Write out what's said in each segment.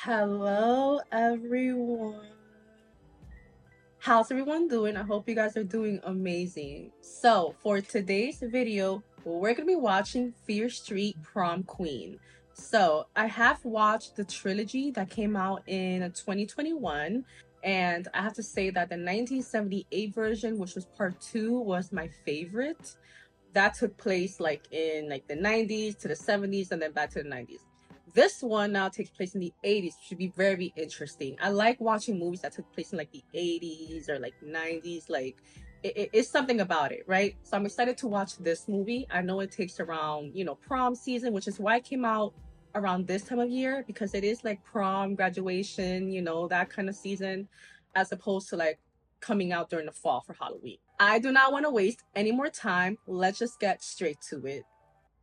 Hello, everyone. How's everyone doing? I hope you guys are doing amazing. So, for today's video, we're gonna be watching Fear Street Prom Queen. So, I have watched the trilogy that came out in 2021, and I have to say that the 1978 version, which was part 2, was my favorite. That took place in the 90s to the 70s and then back to the 90s. This one now takes place in the 80s, which should be very interesting. I like watching movies that took place in like the 80s or like 90s. It's something about it, right? So I'm excited to watch this movie. I know it takes around, prom season, which is why it came out around this time of year, because it is like prom, graduation, that kind of season, as opposed to like coming out during the fall for Halloween. I do not want to waste any more time. Let's just get straight to it.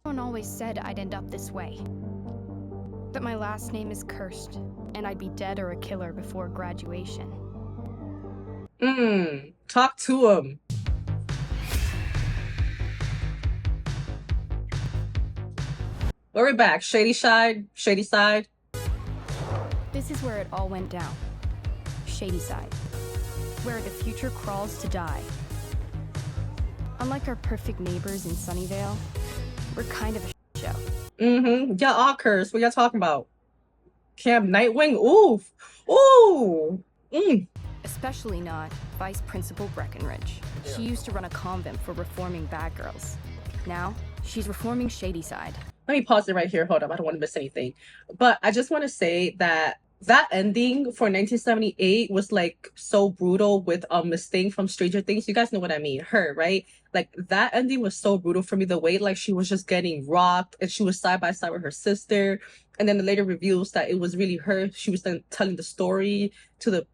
Everyone always said I'd end up this way. That my last name is cursed, and I'd be dead or a killer before graduation. Talk to him. We're back. Shady side. This is where it all went down. Shady side. Where the future crawls to die. Unlike our perfect neighbors in Sunnyvale, we're kind of a show. Y'all all cursed. What y'all talking about? Camp Nightwing? Ooh. Especially not Vice Principal Breckenridge. She used to run a convent for reforming bad girls. Now, she's reforming Shady Side. Let me pause it right here. Hold up. I don't want to miss anything. But I just want to say that ending for 1978 was like so brutal with Miss Thing from Stranger Things. You guys know what I mean. Her, right? Like that ending was so brutal for me. The way like she was just getting rocked and she was side by side with her sister. And then the later reveals that it was really her. She was then telling the story to the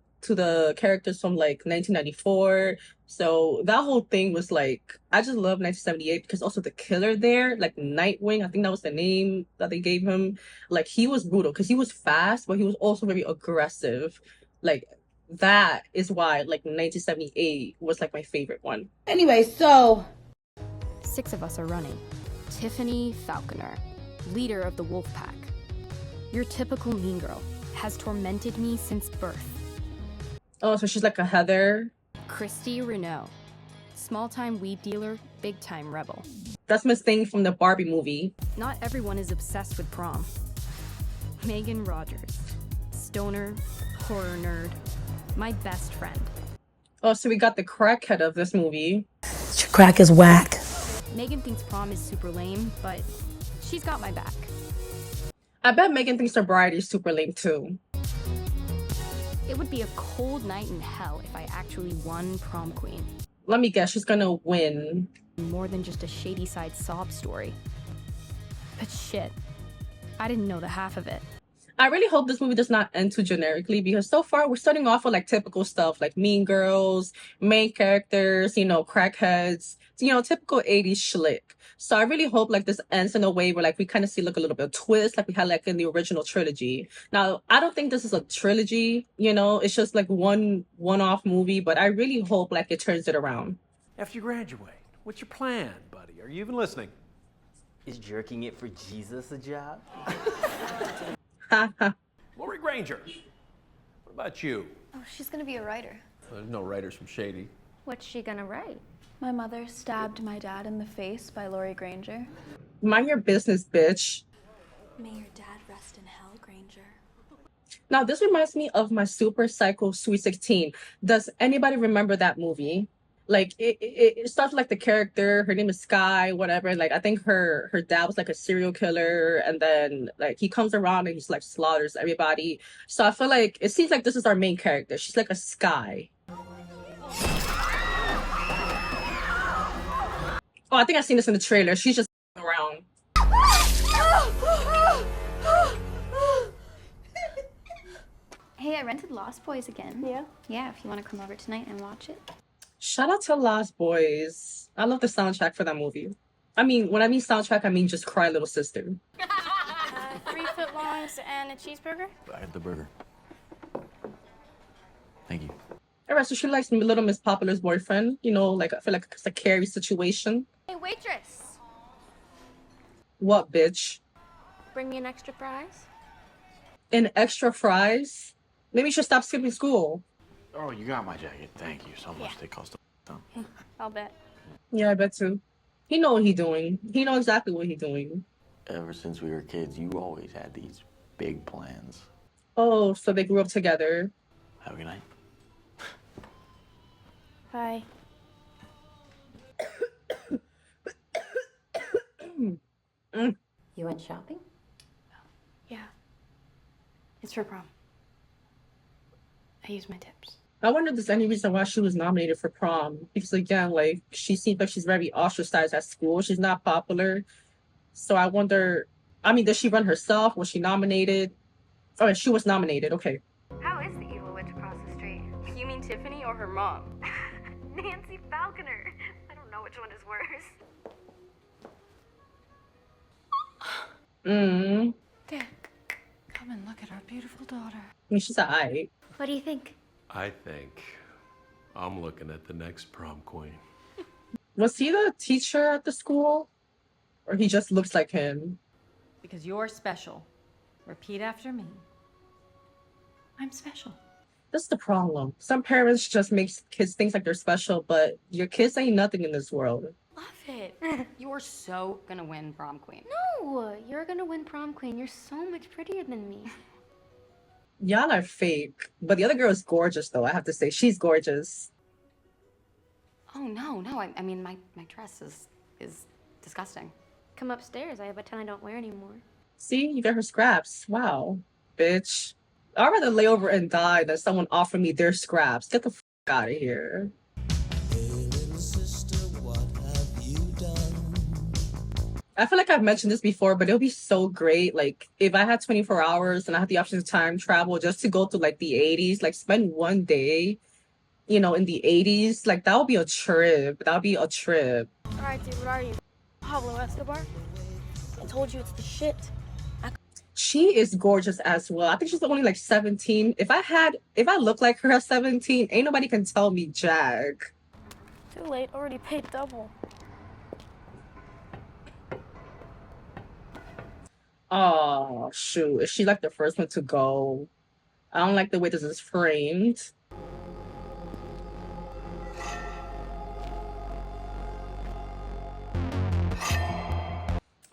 characters from like 1994. So that whole thing was like, I just love 1978 because also the killer there, like Nightwing, I think that was the name that they gave him. Like he was brutal because he was fast, but he was also very aggressive. Like that is why like 1978 was like my favorite one. Anyway, so 6 of us are running. Tiffany Falconer, leader of the Wolf Pack. Your typical mean girl, has tormented me since birth. Oh, so she's like a Heather. Christy Renault, small-time weed dealer, big-time rebel. That's Miss Thing from the Barbie movie. Not everyone is obsessed with prom. Megan Rogers, stoner, horror nerd, my best friend. Oh, so we got the crackhead of this movie. your crack is whack. Megan thinks prom is super lame, but she's got my back. I bet Megan thinks sobriety is super lame too. It would be a cold night in hell if I actually won prom queen. Let me guess, she's gonna win. More than just a Shady Side sob story. But shit, I didn't know the half of it. I really hope this movie does not end too generically because so far we're starting off with like typical stuff like mean girls, main characters, crackheads, typical 80s schlick. So I really hope like this ends in a way where like we kind of see like a little bit of twist like we had like in the original trilogy. Now, I don't think this is a trilogy, it's just like one-off movie, but I really hope like it turns it around. After you graduate, what's your plan, buddy? Are you even listening? Is jerking it for Jesus a job? Lori Granger, what about you? Oh, she's gonna be a writer. There's no writers from Shady. What's she gonna write? My mother stabbed my dad in the face by Lori Granger. Mind your business, bitch. May your dad rest in hell, Granger. Now, this reminds me of my Super Psycho Sweet 16. Does anybody remember that movie? Like it starts with like the character, her name is Sky, whatever. Like I think her dad was like a serial killer, and then like he comes around and he's like slaughters everybody. So I feel like it seems like this is our main character. She's like a Sky. Oh, I think I've seen this in the trailer. She's just around. Hey, I rented Lost Boys again. Yeah? Yeah, if you want to come over tonight and watch it. Shout out to Lost Boys. I love the soundtrack for that movie. I mean, when I mean soundtrack, I mean just Cry Little Sister. 3 footlongs and a cheeseburger? I have the burger. Thank you. All right, so she likes Little Miss Popular's boyfriend. Like I feel like it's a Carrie situation. Hey, waitress! What, bitch? Bring me an extra fries? And extra fries? Maybe you should stop skipping school. Oh, you got my jacket. Thank you so much. Yeah. They cost a ton. I'll bet. Yeah, I bet too. He know what he doing. He know exactly what he doing. Ever since we were kids, you always had these big plans. Oh, so they grew up together. Have a good night. Bye. You went shopping? Yeah. It's for prom. I used my tips. I wonder if there's any reason why she was nominated for prom. Because again, like, she seems like she's very ostracized at school. She's not popular. So I wonder, I mean, did she run herself? Was she nominated? Oh, she was nominated. Okay. How is the evil witch across the street? You mean Tiffany or her mom? Nancy Falconer. I don't know which one is worse. Dad, come and look at our beautiful daughter. I mean, she's alright. What do you think? I think I'm looking at the next prom queen. Was he the teacher at the school? Or he just looks like him? Because you're special. Repeat after me. I'm special. That's the problem. Some parents just make kids think like they're special, but your kids ain't nothing in this world. Love it. You're so gonna win prom queen. No, you're gonna win prom queen. You're so much prettier than me. Y'all are fake. But the other girl is gorgeous, though. I have to say, she's gorgeous. Oh no. I mean my dress is disgusting. Come upstairs. I have a ton I don't wear anymore. See, you got her scraps. Wow, bitch. I'd rather lay over and die than someone offer me their scraps. Get the f out of here. I feel like I've mentioned this before, but it would be so great. Like, if I had 24 hours and I had the option to time travel just to go to like the 80s, like spend one day, you know, in the 80s, like that would be a trip. That would be a trip. Alright, dude, what are you? Pablo Escobar? I told you it's the shit. She is gorgeous as well. I think she's only like 17. If I look like her at 17, ain't nobody can tell me jack. Too late, already paid double. Oh, shoot. Is she like the first one to go? I don't like the way this is framed.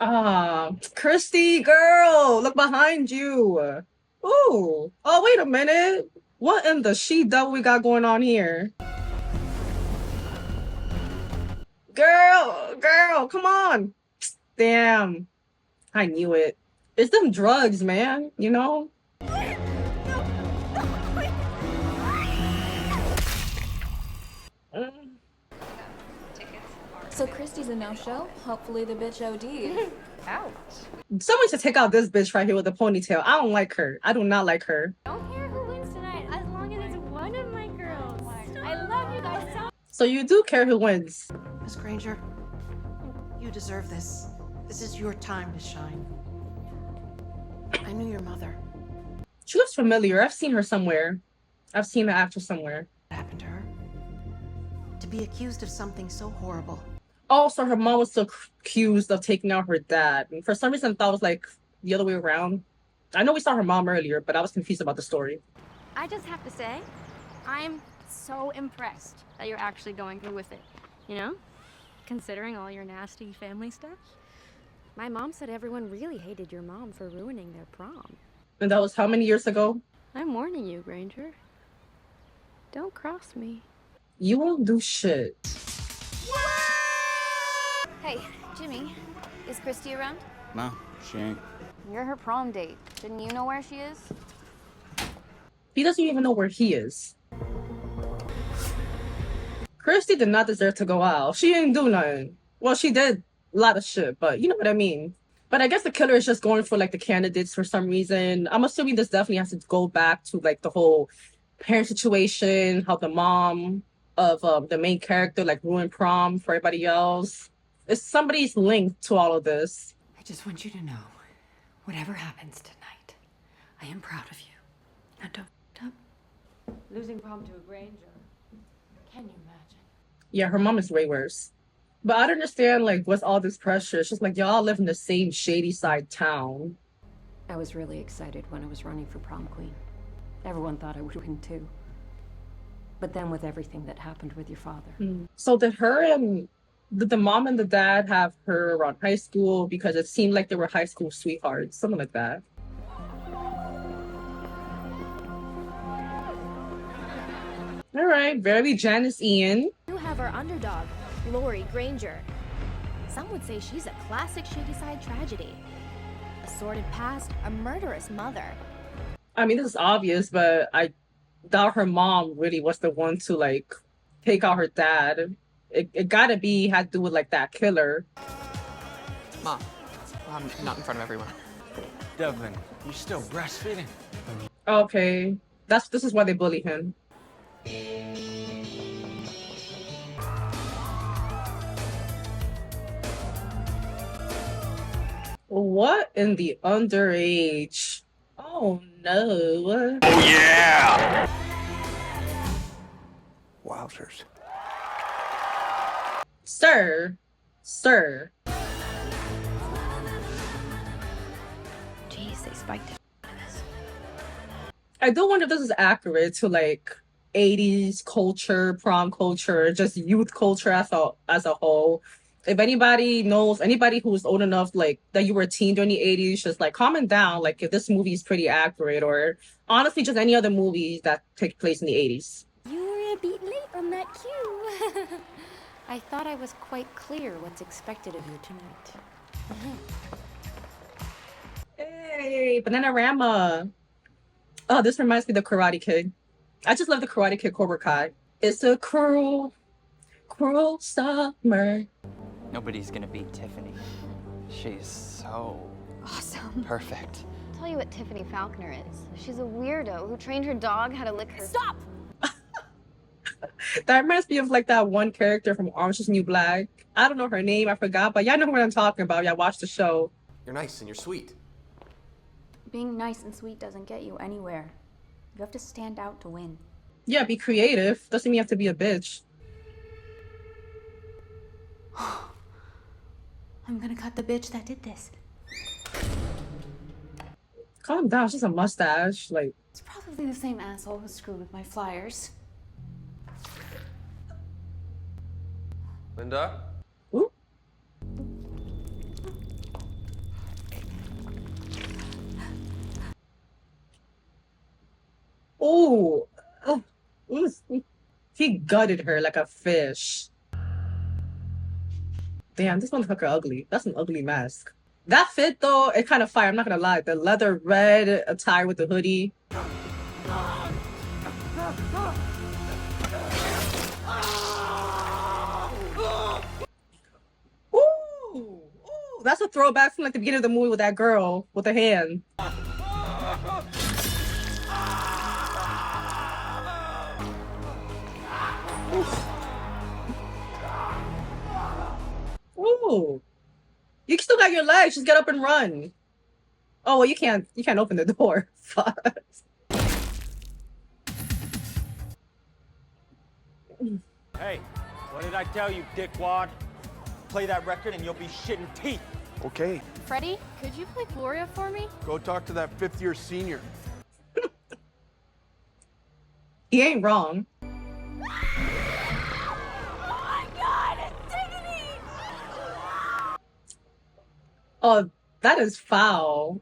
Ah, Christy, girl, look behind you. Ooh. Oh, wait a minute. What in the she-devil we got going on here? Girl, come on. Damn. I knew it. It's them drugs, man, you know? So Christy's a no-show. Hopefully the bitch OD'd. Ouch. Someone should take out this bitch right here with the ponytail. I don't like her. I do not like her. Don't care who wins tonight, as long as it's one of my girls. I love you guys so much. So you do care who wins. Miss Granger, you deserve this. This is your time to shine. I knew your mother. She looks familiar. I've seen her somewhere. I've seen the actress somewhere. What happened to her? To be accused of something so horrible. Also, her mom was still accused of taking out her dad. And for some reason, I thought it was like the other way around. I know we saw her mom earlier, but I was confused about the story. I just have to say, I'm so impressed that you're actually going through with it. You know? Considering all your nasty family stuff. My mom said everyone really hated your mom for ruining their prom. And that was how many years ago? I'm warning you, Granger. Don't cross me. You won't do shit. Hey, Jimmy, is Christy around? No, she ain't. You're her prom date. Didn't you know where she is? He doesn't even know where he is. Christy did not deserve to go out. She didn't do nothing. Well, she did a lot of shit, but you know what I mean. But I guess the killer is just going for like the candidates for some reason. I'm assuming this definitely has to go back to like the whole parent situation, how the mom of the main character like ruined prom for everybody else. It's somebody's linked to all of this. I just want you to know, whatever happens tonight, I am proud of you. Now don't f*** up. Losing prom to a Granger. Can you imagine? Yeah, her mom is way worse. But I don't understand, like, what's all this pressure? It's just like y'all live in the same shady side town. I was really excited when I was running for prom queen. Everyone thought I would win too. But then with everything that happened with your father. So did the mom and the dad have her around high school? Because it seemed like they were high school sweethearts, something like that. All right, very Janice Ian. You have our underdog, Lori Granger. Some would say she's a classic shady side tragedy. A sordid past, a murderous mother. I mean, this is obvious, but I doubt her mom really was the one to like take out her dad. It gotta be had to do with like that killer. Mom, I'm not in front of everyone. Devin, you still breastfeeding? Okay, this is why they bully him. What in the underage? Oh no. Oh yeah! Wowzers. Sir. Jeez, they spiked it. I do wonder if this is accurate to like 80s culture, prom culture, just youth culture as a whole. If anybody knows, anybody who's old enough, like that you were a teen during the 80s, just like comment down, like if this movie is pretty accurate, or honestly just any other movies that take place in the 80s. You were a bit late on that cue. I thought I was quite clear what's expected of you tonight. Hey, Bananarama. Oh, this reminds me of the Karate Kid. I just love the Karate Kid Cobra Kai. It's a cruel, cruel summer. Nobody's gonna beat Tiffany. She's so Awesome. perfect. I'll tell you what Tiffany Falconer is. She's a weirdo who trained her dog how to lick her. Stop! That reminds me of like that one character from Orange is the New Black. I don't know her name, I forgot, but y'all know what I'm talking about. Y'all watch the show. You're nice and you're sweet. Being nice and sweet doesn't get you anywhere. You have to stand out to win. Yeah, be creative. Doesn't mean you have to be a bitch. I'm gonna cut the bitch that did this. Calm down, it's just a mustache. Like, It's probably the same asshole who screwed with my flyers. Linda? ooh. Ooh. Ooh. He gutted her like a fish. Damn, this motherfucker ugly. That's an ugly mask. That fit though, it kind of fire. I'm not gonna lie. The leather red attire with the hoodie. Ooh, ooh, that's a throwback from like the beginning of the movie with that girl with the hand. Ooh. You still got your legs. Just get up and run. Oh, well, you can't open the door. Fuck. Hey, what did I tell you, dickwad? Play that record and you'll be shitting teeth. Okay, Freddie, could you play Gloria for me? go talk to that fifth-year senior. He ain't wrong. Oh my god, it's Tiffany! Oh, that is foul.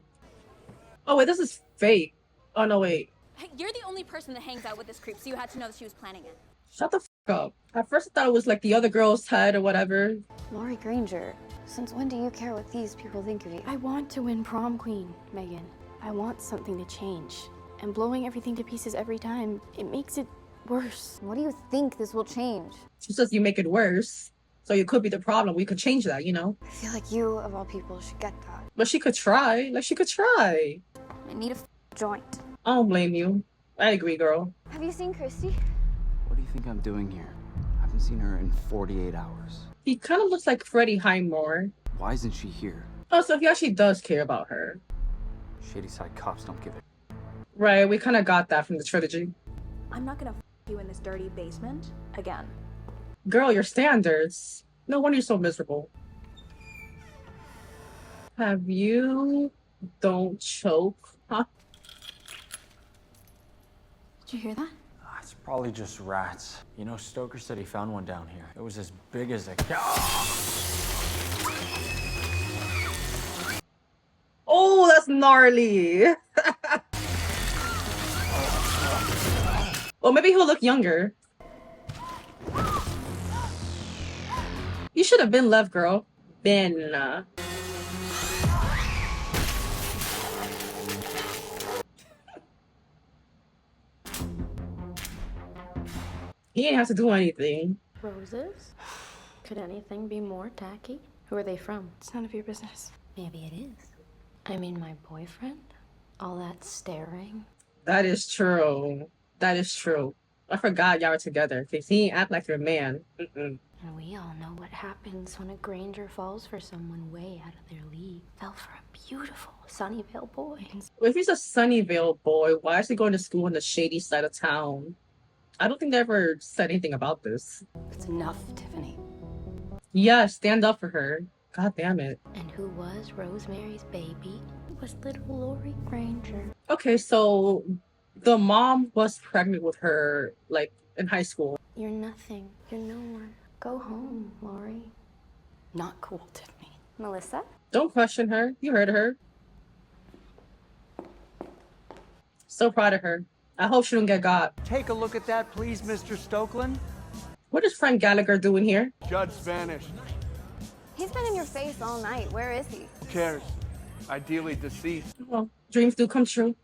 Oh, wait, this is fake. Oh, no, wait. Hey, you're the only person that hangs out with this creep, so you had to know that she was planning it. Shut the f up. At first, I thought it was like the other girl's head or whatever. Lori Granger, since when do you care what these people think of you? I want to win prom queen, Megan. I want something to change. And blowing everything to pieces every time, it makes it worse. What do you think this will change? She says you make it worse. So you could be the problem. We could change that, you know? I feel like you, of all people, should get that. But she could try. Like, she could try. I need a joint. I don't blame you. I agree, girl. Have you seen Christy? What do you think I'm doing here? I haven't seen her in 48 hours. He kind of looks like Freddie Highmore. Why isn't she here? Oh, so he actually does care about her. Shady side cops don't give it. Right, we kind of got that from the trilogy. I'm not gonna you in this dirty basement again. Girl, your standards. No wonder you're so miserable. Have you? Don't choke. Huh? Did you hear that? It's probably just rats. You know, Stoker said he found one down here. It was as big as a Oh, that's gnarly. Well, maybe he'll look younger. You should have been left, girl. Ben. He didn't have to do anything. Roses? Could anything be more tacky? Who are they from? It's none of your business. Maybe it is. I mean, my boyfriend? All that staring? That is true. That is true. I forgot y'all were together. Because he ain't act like your man. And we all know what happens when a Granger falls for someone way out of their league. Fell for a beautiful Sunnyvale boy. If he's a Sunnyvale boy, why is he going to school on the shady side of town? I don't think they ever said anything about this. It's enough, Tiffany. Yeah, stand up for her. God damn it. And who was Rosemary's baby? Was little Lori Granger. Okay, so the mom was pregnant with her, like, in high school. You're nothing. You're no one. Go home, Lori. Not cool, Tiffany. Melissa? Don't question her. You heard her. So proud of her. I hope she don't get got. Take a look at that, please, Mr. Stokeland. What is Frank Gallagher doing here? Judge vanished. He's been in your face all night. Where is he? Who cares? Ideally deceased. Well, dreams do come true.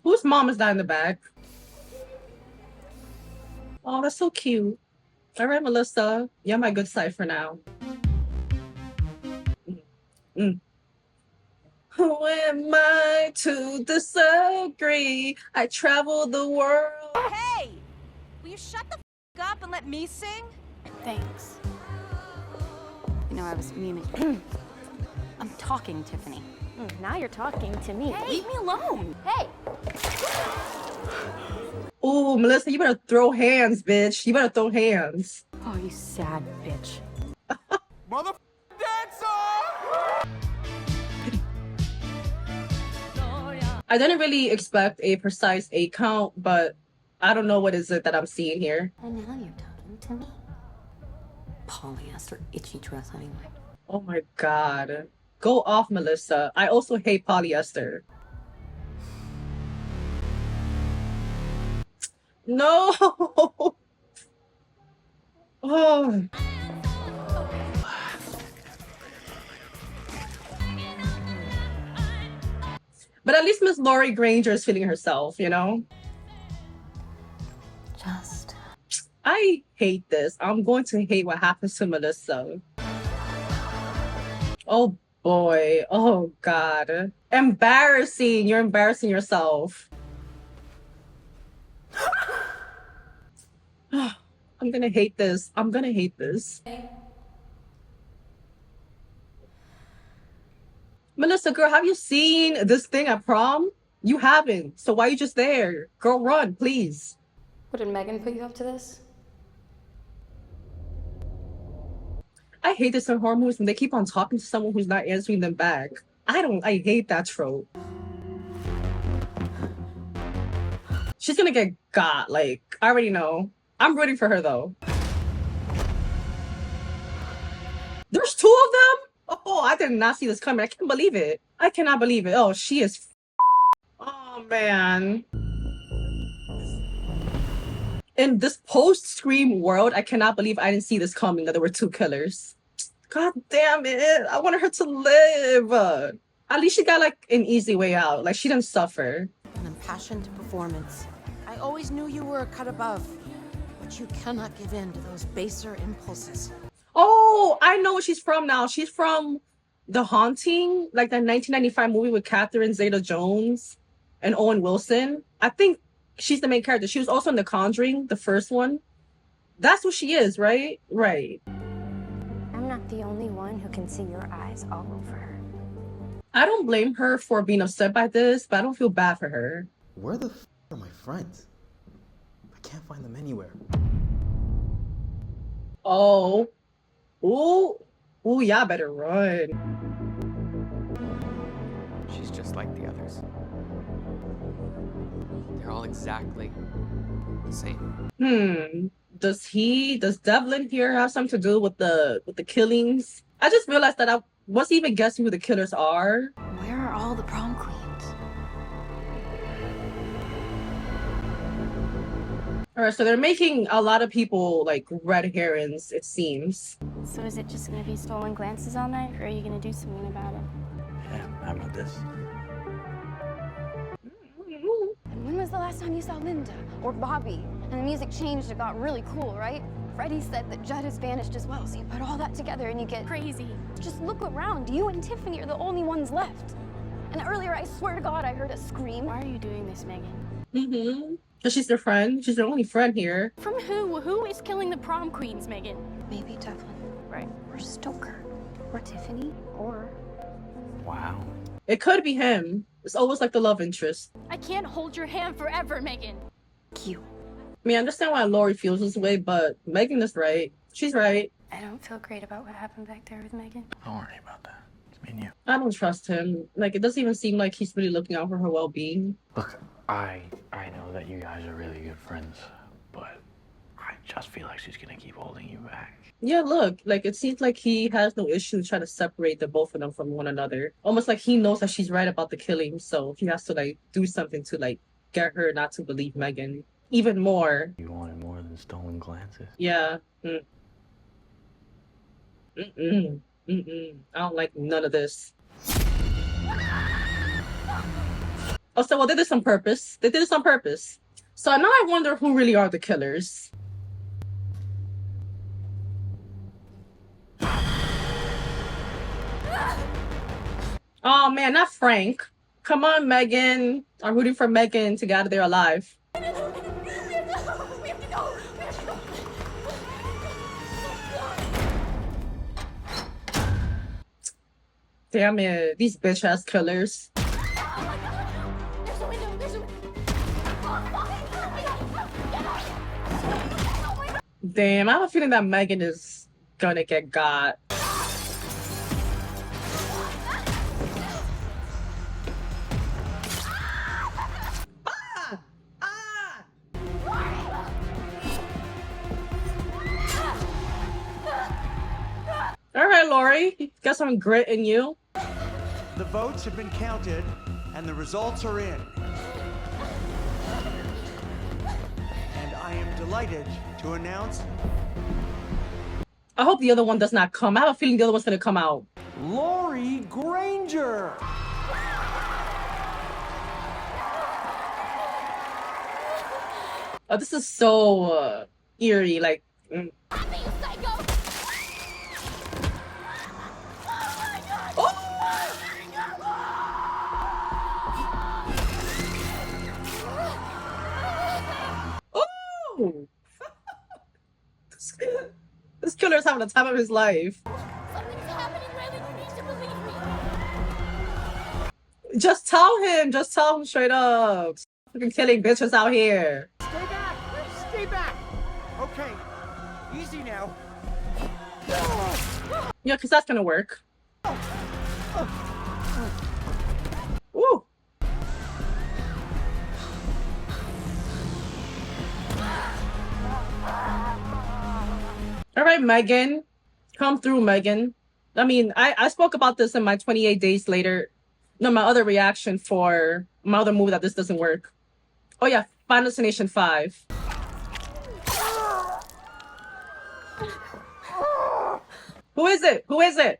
Whose mom is that in the back? Oh, that's so cute. All right, Melissa. You're my good side for now. Who am I to disagree? I travel the world. Hey! Will you shut the f up and let me sing? Thanks. You know, I was meaning... I'm talking, Tiffany. Now you're talking to me. Hey, leave me alone! Hey! Oh, Melissa, you better throw hands, bitch. You better throw hands. Oh, you sad bitch. Mother dancer! I didn't really expect a precise 8 count, but I don't know what is it that I'm seeing here. And now you're talking to me. Polyester itchy dress anyway. Oh my god. Go off, Melissa. I also hate polyester. No! Oh. But at least Miss Lori Granger is feeling herself, you know? Just... I hate this. I'm going to hate what happens to Melissa. Oh boy. Oh god. Embarrassing. You're embarrassing yourself. I'm gonna hate this. I'm gonna hate this. Melissa, girl, have you seen this thing at prom? You haven't. So why are you just there? Girl, run, please. What, did Megan put you up to this? I hate this in horror movies when they keep on talking to someone who's not answering them back. I hate that trope. She's gonna get got, like, I already know. I'm rooting for her, though. There's 2 of them? Oh, I did not see this coming. I can't believe it. I cannot believe it. Oh, she is... Oh, man. In this post-Scream world, I cannot believe I didn't see this coming, that there were 2 killers. God damn it. I wanted her to live. At least she got, like, an easy way out. Like, she didn't suffer. An impassioned performance. I always knew you were a cut above, but you cannot give in to those baser impulses. Oh, I know what she's from now. She's from The Haunting, like that 1995 movie with Catherine Zeta-Jones and Owen Wilson. I think she's the main character. She was also in The Conjuring, the first one. That's what she is, right? Right. I'm not the only one who can see your eyes all over her. I don't blame her for being upset by this, but I don't feel bad for her. Where the f are my friends? I can't find them anywhere. Oh. Ooh. Ooh, y'all better run. She's just like the others. They're all exactly the same. Does Devlin here have something to do with the killings? I just realized that I wasn't even guessing who the killers are. Where are all the prom queens? All right, so they're making a lot of people like red herrings, it seems. So is it just gonna be stolen glances all night, or are you gonna do something about it? Yeah, how about this? And when was the last time you saw Linda or Bobby? And the music changed, it got really cool, right? Freddie said that Judd has vanished as well, so you put all that together and you get Crazy. Just look around. You and Tiffany are the only ones left. And earlier, I swear to God, I heard a scream. Why are you doing this, Megan? Because she's their friend. She's their only friend here. From who? Who is killing the prom queens, Megan? Maybe Devlin. Right. Or Stoker. Or Tiffany. Or... Wow. It could be him. It's always like the love interest. I can't hold your hand forever, Megan. Cute. I mean, I understand why Lori feels this way, but Megan is right. She's right. I don't feel great about what happened back there with Megan. Don't worry about that. It's me and you. I don't trust him. Like, it doesn't even seem like he's really looking out for her well-being. Look, I know that you guys are really good friends, but I just feel like she's gonna keep holding you back. Yeah, look, like, it seems like he has no issue trying to separate the both of them from one another. Almost like he knows that she's right about the killing, so he has to, like, do something to, like, get her not to believe Megan. Even more. You wanted more than stolen glances. Yeah. I don't like none of this. Oh, so, well, they did this on purpose. They did this on purpose. So now I wonder who really are the killers. Oh, man, not Frank. Come on, Megan. I'm rooting for Megan to get out of there alive. Damn it, these bitch-ass killers. Damn, I have a feeling that Megan is gonna get got. All right, Lori, you got some grit in you. The votes have been counted, and the results are in. And I am delighted to announce... I hope the other one does not come. I have a feeling the other one's gonna come out. Lori Granger! Oh, this is so eerie, like... Oh! This killer is having the time of his life. Just tell him straight up. Fucking killing bitches out here. Stay back! Stay back! Okay, easy now. Yeah, because that's gonna work. Ooh! All right, Megan. Come through, Megan. I mean, I spoke about this in my 28 days later. No, my other reaction for my other movie that this doesn't work. Oh yeah, Final Destination 5. Who is it? Who is it?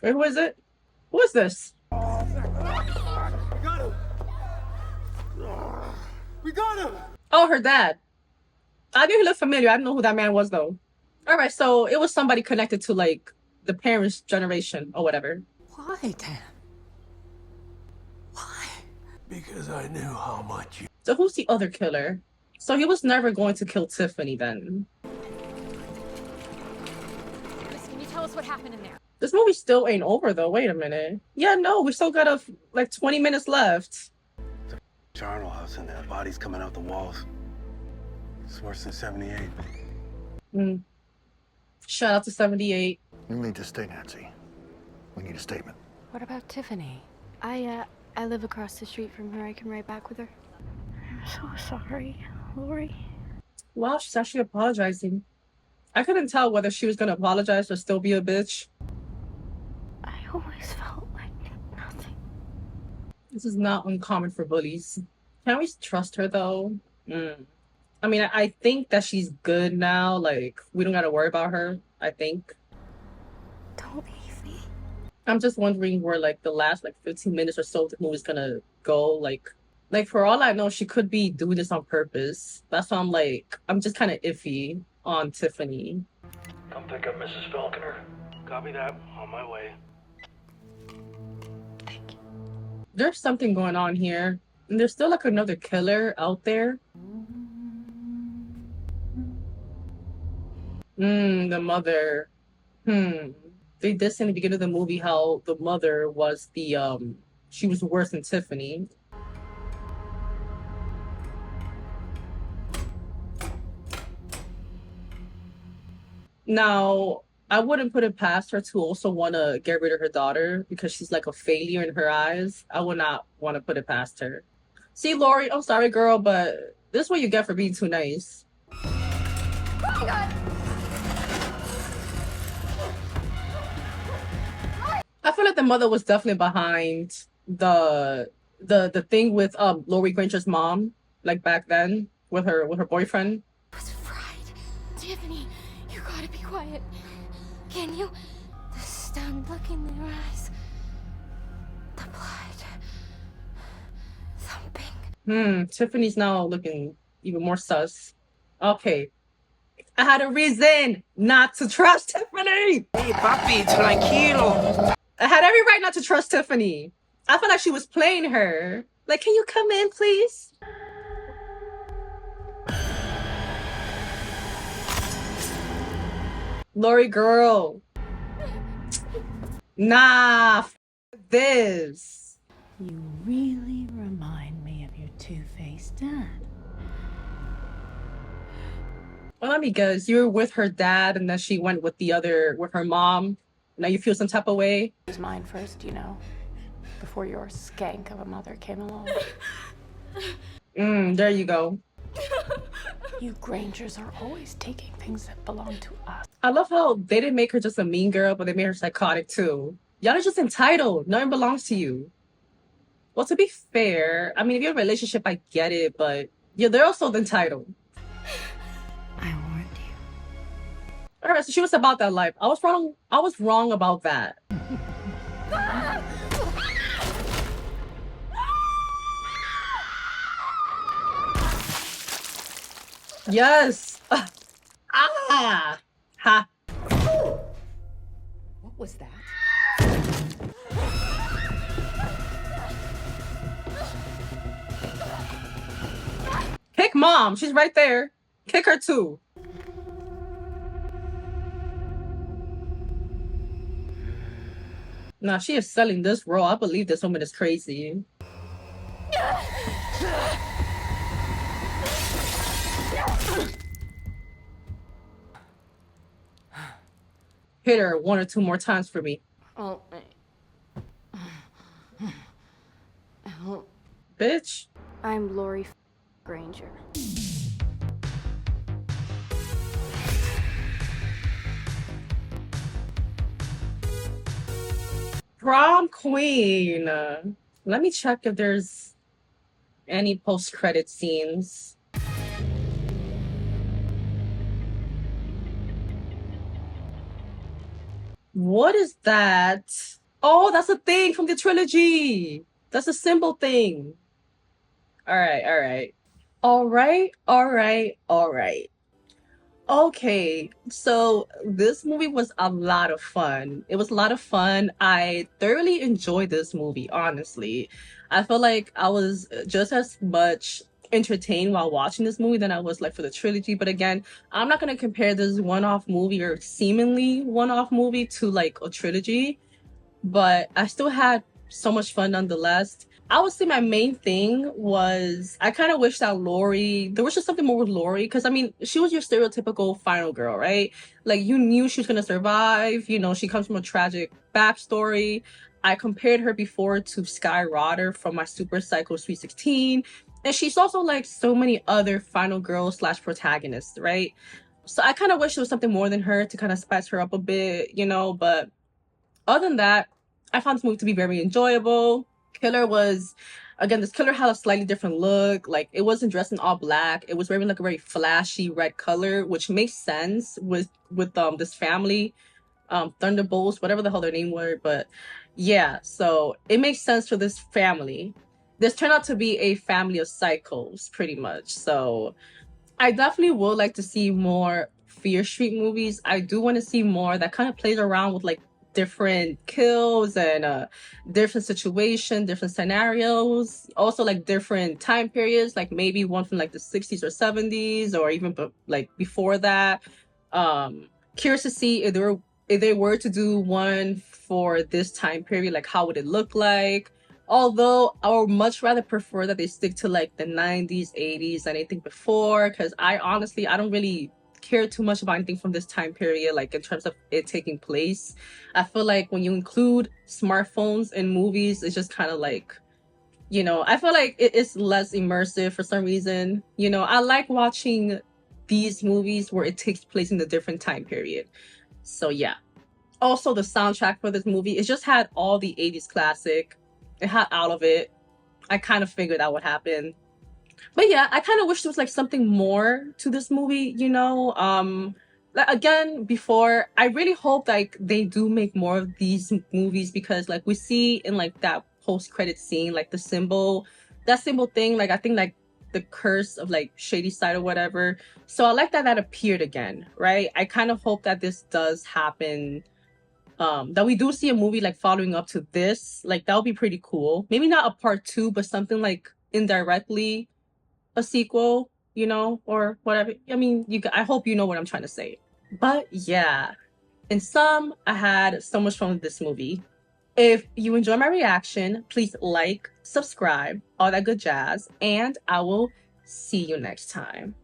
Wait, who is it? Who is this? We got him! Oh, her dad. I knew he looked familiar. I didn't know who that man was, though. All right, so it was somebody connected to, like, the parents' generation or whatever. Why, Dan? Why? Because I knew how much you... So who's the other killer? So he was never going to kill Tiffany then. Can you tell us what happened in there? This movie still ain't over, though. Wait a minute. Yeah, no, we still got, like, 20 minutes left. Charnel house and bodies coming out the walls. It's worse than 78. Mm. Shout out to 78. You need to stay, Nancy. We need a statement. What about Tiffany? I live across the street from her. I can ride back with her. I'm so sorry, Lori. Wow, she's actually apologizing. I couldn't tell whether she was gonna apologize or still be a bitch. I always felt like nothing. This is not uncommon for bullies. Can we trust her though? I mean, I think that she's good now. Like, we don't gotta worry about her, I think. Don't leave me. I'm just wondering where, like, the last, like, 15 minutes or so of the movie's gonna go. Like, for all I know, she could be doing this on purpose. That's why I'm like, I'm just kind of iffy on Tiffany. Come pick up Mrs. Falconer. Copy that. On my way. There's something going on here. And there's still, like, another killer out there. The mother. They did say in the beginning of the movie how the mother was the, she was worse than Tiffany. Now, I wouldn't put it past her to also want to get rid of her daughter because she's like a failure in her eyes. I would not want to put it past her. See, Lori, I'm sorry, girl, but this is what you get for being too nice. Oh my God. I feel like the mother was definitely behind the thing with Lori Granger's mom, like back then with her boyfriend. Tiffany, you gotta be quiet. Can you? The stunned look in their eyes. The blood. Thumping. Tiffany's now looking even more sus. Okay. I had a reason not to trust Tiffany! Hey, papi, tranquilo. I had every right not to trust Tiffany. I felt like she was playing her. Like, can you come in, please? Lori, girl. Nah, this. You really remind me of your two-faced dad. Well, let me guess. You were with her dad and then she went with with her mom. Now you feel some type of way? It was mine first, you know, before your skank of a mother came along. There you go. You Grangers are always taking things that belong to us. I love how they didn't make her just a mean girl, but they made her psychotic too. Y'all are just entitled. Nothing belongs to you. Well, to be fair, I mean, if you have a relationship, I get it, but yeah, they're also entitled. I warned you. All right, so she was about that life. I was wrong about that. Yes. Ha. What was that? Kick mom. She's right there. Kick her too. Nah, she is selling this role. I believe this woman is crazy. Hit her 1 or 2 more times for me. Oh. Bitch. I'm Lori Granger. Prom queen. Let me check if there's any post-credit scenes. What is that? Oh, that's a thing from the trilogy. That's a symbol thing. All right. Okay, so this movie was a lot of fun. It was a lot of fun. I thoroughly enjoyed this movie, honestly. I feel like I was just as much entertained while watching this movie than I was like for the trilogy. But again, I'm not going to compare this one-off movie or seemingly one-off movie to like a trilogy. But I still had so much fun nonetheless. I would say my main thing was I kind of wish that there was just something more with Lori, because I mean, she was your stereotypical final girl, right? Like, you knew she was gonna survive. You know, she comes from a tragic backstory. I compared her before to Sky Rotter from my Super Psycho Sweet 16, and she's also like so many other final girls slash protagonists, right? So I kind of wish there was something more than her to kind of spice her up a bit, you know. But other than that, I found this movie to be very enjoyable. Killer was, again, this killer had a slightly different look. Like, it wasn't dressed in all black. It was wearing like a very flashy red color, which makes sense with this family, Thunderbolts, whatever the hell their name were. But yeah, so it makes sense for this family. This turned out to be a family of psychos, pretty much. So I definitely would like to see more Fear Street movies. I do want to see more that kind of plays around with like different kills and different situations, different scenarios, also like different time periods, like maybe one from like the 60s or 70s, or even like before that. Curious to see if they were to do one for this time period, like how would it look like? Although I would much rather prefer that they stick to like the 90s, 80s, than anything before, because I don't really care too much about anything from this time period, like in terms of it taking place. I feel like when you include smartphones in movies, it's just kind of like, you know, I feel like it's less immersive for some reason. You know, I like watching these movies where it takes place in a different time period. So yeah. Also, the soundtrack for this movie, it just had all the 80s classic. It had all of it. I kind of figured that would happen. But yeah, I kind of wish there was like something more to this movie, you know. Like, again, before, I really hope like they do make more of these movies, because like we see in like that post-credit scene, like that symbol thing, like I think like the curse of like Shady Side or whatever. So I like that appeared again, right? I kind of hope that this does happen, that we do see a movie like following up to this. Like, that would be pretty cool. Maybe not a part 2, but something like indirectly a sequel, you know, or whatever. I mean, I hope you know what I'm trying to say. But yeah, in sum, I had so much fun with this movie. If you enjoy my reaction, please like, subscribe, all that good jazz, and I will see you next time.